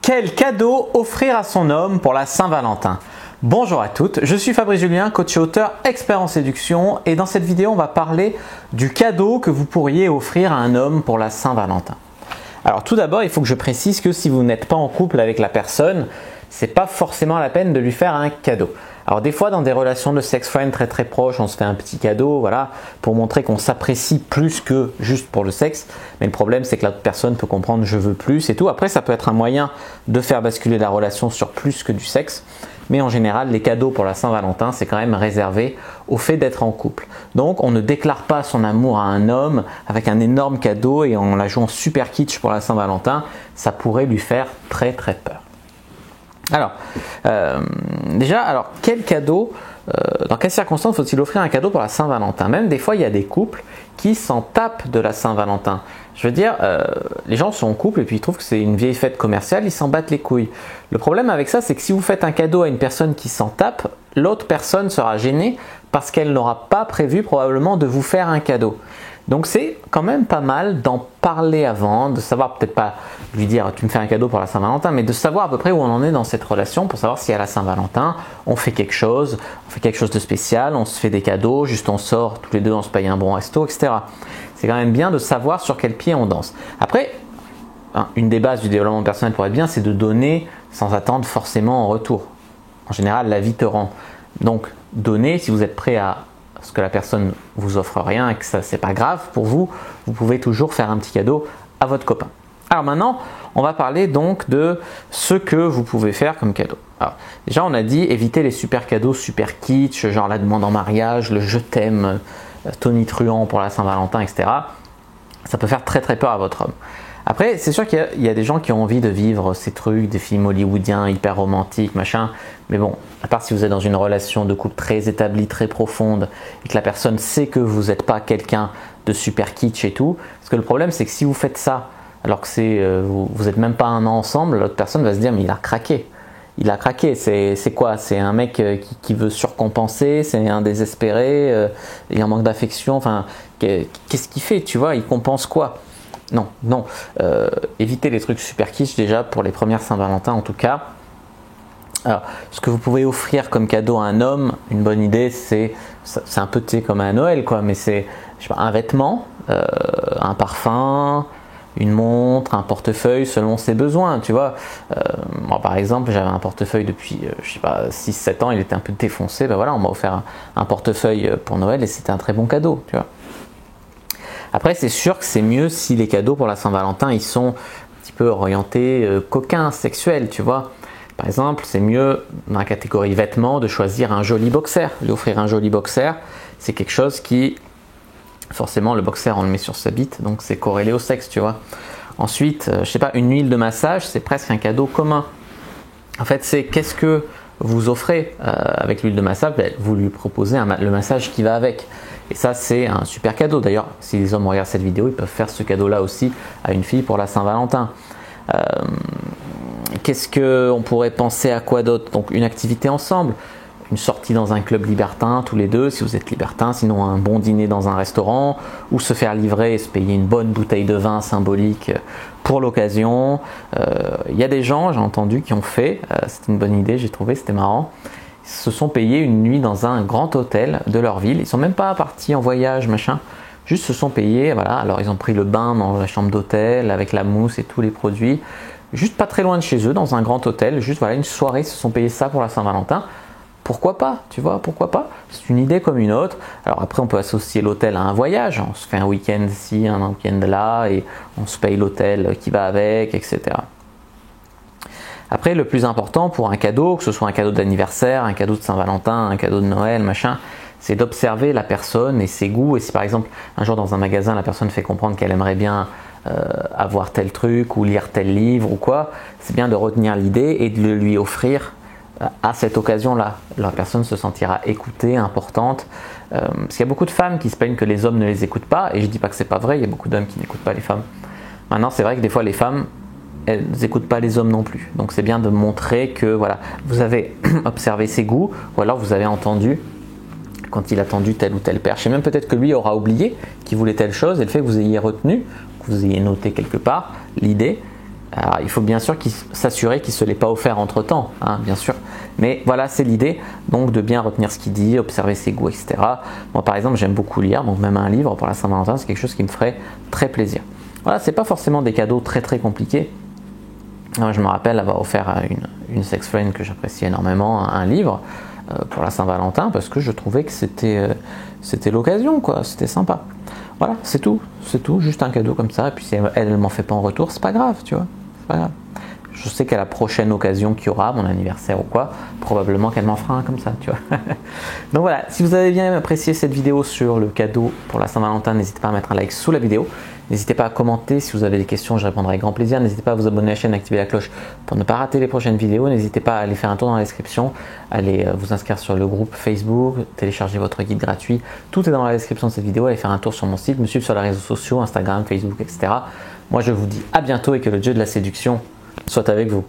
Quel cadeau offrir à son homme pour la Saint-Valentin? Bonjour à toutes, je suis Fabrice Julien, coach et auteur expert en séduction, et dans cette vidéo on va parler du cadeau que vous pourriez offrir à un homme pour la Saint-Valentin. Alors tout d'abord, il faut que je précise que si vous n'êtes pas en couple avec la personne, c'est pas forcément la peine de lui faire un cadeau. Alors des fois dans des relations de sex friend très proches, on se fait un petit cadeau, voilà, pour montrer qu'on s'apprécie plus que juste pour le sexe. Mais le problème c'est que l'autre personne peut comprendre je veux plus et tout. Après ça peut être un moyen de faire basculer la relation sur plus que du sexe. Mais en général, les cadeaux pour la Saint-Valentin, c'est quand même réservé au fait d'être en couple. Donc on ne déclare pas son amour à un homme avec un énorme cadeau et en la jouant super kitsch pour la Saint-Valentin, ça pourrait lui faire très peur. Alors, quel cadeau, dans quelles circonstances faut-il offrir un cadeau pour la Saint-Valentin? Même des fois, il y a des couples qui s'en tapent de la Saint-Valentin. Je veux dire, les gens sont en couple et puis ils trouvent que c'est une vieille fête commerciale, ils s'en battent les couilles. Le problème avec ça, c'est que si vous faites un cadeau à une personne qui s'en tape, l'autre personne sera gênée parce qu'elle n'aura pas prévu probablement de vous faire un cadeau. Donc c'est quand même pas mal d'en parler avant, de savoir, peut-être pas lui dire tu me fais un cadeau pour la Saint-Valentin, mais de savoir à peu près où on en est dans cette relation pour savoir si à la Saint-Valentin on fait quelque chose de spécial, on se fait des cadeaux, juste on sort tous les deux, on se paye un bon resto, etc. C'est quand même bien de savoir sur quel pied on danse. Après, une des bases du développement personnel pour être bien, c'est de donner sans attendre forcément en retour. En général, la vie te rend. Donc donner, si vous êtes prêt à ce que la personne vous offre rien et que ça c'est pas grave pour vous, vous pouvez toujours faire un petit cadeau à votre copain. Alors maintenant, on va parler donc de ce que vous pouvez faire comme cadeau. Alors, déjà, on a dit éviter les super cadeaux super kitsch, genre la demande en mariage, le je t'aime, tonitruant pour la Saint-Valentin, etc. Ça peut faire très peur à votre homme. Après, c'est sûr qu'il y a des gens qui ont envie de vivre ces trucs, des films hollywoodiens hyper romantiques, machin. Mais bon, à part si vous êtes dans une relation de couple très établie, très profonde, et que la personne sait que vous n'êtes pas quelqu'un de super kitsch et tout. Parce que le problème, c'est que si vous faites ça, alors que vous n'êtes même pas un an ensemble, l'autre personne va se dire, mais il a craqué. Il a craqué, c'est quoi? C'est un mec qui veut surcompenser, c'est un désespéré, il en manque d'affection, enfin, qu'est-ce qu'il fait, tu vois? Il compense quoi? Non. Évitez les trucs super kitsch déjà pour les premières Saint-Valentin en tout cas. Alors, ce que vous pouvez offrir comme cadeau à un homme, une bonne idée, c'est un peu comme à Noël, quoi, mais c'est un vêtement, un parfum, une montre, un portefeuille selon ses besoins, tu vois. Moi par exemple, j'avais un portefeuille depuis, 6-7 ans, il était un peu défoncé, ben voilà, on m'a offert un portefeuille pour Noël et c'était un très bon cadeau, tu vois. Après, c'est sûr que c'est mieux si les cadeaux pour la Saint-Valentin, ils sont un petit peu orientés coquins, sexuels, tu vois. Par exemple, c'est mieux dans la catégorie vêtements de choisir un joli boxer. Lui offrir un joli boxer, c'est quelque chose qui, forcément, le boxer, on le met sur sa bite, donc c'est corrélé au sexe, tu vois. Ensuite, une huile de massage, c'est presque un cadeau commun. En fait, c'est qu'est-ce que vous offrez avec l'huile de massage? Vous lui proposez le massage qui va avec. Et ça, c'est un super cadeau. D'ailleurs, si les hommes regardent cette vidéo, ils peuvent faire ce cadeau-là aussi à une fille pour la Saint-Valentin. Qu'est-ce qu'on pourrait penser à quoi d'autre? Donc, une activité ensemble. Une sortie dans un club libertin, tous les deux, si vous êtes libertin. Sinon, un bon dîner dans un restaurant. Ou se faire livrer et se payer une bonne bouteille de vin symbolique pour l'occasion. Il y a des gens, j'ai entendu, qui ont fait. C'était une bonne idée, j'ai trouvé, c'était marrant. Ils se sont payés une nuit dans un grand hôtel de leur ville. Ils sont même pas partis en voyage, machin. Juste se sont payés, voilà. Alors ils ont pris le bain dans la chambre d'hôtel avec la mousse et tous les produits. Juste pas très loin de chez eux, dans un grand hôtel. Juste voilà, une soirée, ils se sont payés ça pour la Saint-Valentin. Pourquoi pas, tu vois, pourquoi pas? C'est une idée comme une autre. Alors après, on peut associer l'hôtel à un voyage. On se fait un week-end ici, un week-end là, et on se paye l'hôtel qui va avec, etc. Après, le plus important pour un cadeau, que ce soit un cadeau d'anniversaire, un cadeau de Saint-Valentin, un cadeau de Noël, machin, c'est d'observer la personne et ses goûts. Et si par exemple, un jour dans un magasin, la personne fait comprendre qu'elle aimerait bien avoir tel truc ou lire tel livre ou quoi, c'est bien de retenir l'idée et de le lui offrir à cette occasion-là. La personne se sentira écoutée, importante. Parce qu'il y a beaucoup de femmes qui se plaignent que les hommes ne les écoutent pas. Et je ne dis pas que c'est pas vrai, il y a beaucoup d'hommes qui n'écoutent pas les femmes. Maintenant, c'est vrai que des fois, les femmes, elles n'écoutent pas les hommes non plus. Donc c'est bien de montrer que voilà, vous avez observé ses goûts, ou alors vous avez entendu quand il a tendu telle ou telle perche. Et même peut-être que lui aura oublié qu'il voulait telle chose, et le fait que vous ayez retenu, que vous ayez noté quelque part l'idée, Alors, il faut bien sûr s'assurer qu'il ne se l'est pas offert entre temps, hein, bien sûr. Mais voilà, c'est l'idée, donc de bien retenir ce qu'il dit, observer ses goûts, etc. Moi par exemple, j'aime beaucoup lire, donc même un livre pour la Saint-Valentin, c'est quelque chose qui me ferait très plaisir. Voilà, c'est pas forcément des cadeaux très très compliqués. Je me rappelle avoir offert à une sex friend que j'apprécie énormément un livre pour la Saint-Valentin parce que je trouvais que c'était l'occasion, quoi, c'était sympa. Voilà, c'est tout, juste un cadeau comme ça. Et puis si elle m'en fait pas en retour, c'est pas grave, tu vois, c'est pas grave. Je sais qu'à la prochaine occasion qu'il y aura, mon anniversaire ou quoi, probablement qu'elle m'en fera un comme ça, tu vois. Donc voilà, si vous avez bien apprécié cette vidéo sur le cadeau pour la Saint-Valentin, n'hésitez pas à mettre un like sous la vidéo. N'hésitez pas à commenter, si vous avez des questions, je répondrai avec grand plaisir. N'hésitez pas à vous abonner à la chaîne, à activer la cloche pour ne pas rater les prochaines vidéos. N'hésitez pas à aller faire un tour dans la description, allez vous inscrire sur le groupe Facebook, télécharger votre guide gratuit. Tout est dans la description de cette vidéo. Allez faire un tour sur mon site, me suivre sur les réseaux sociaux, Instagram, Facebook, etc. Moi je vous dis à bientôt et que le dieu de la séduction soit avec vous.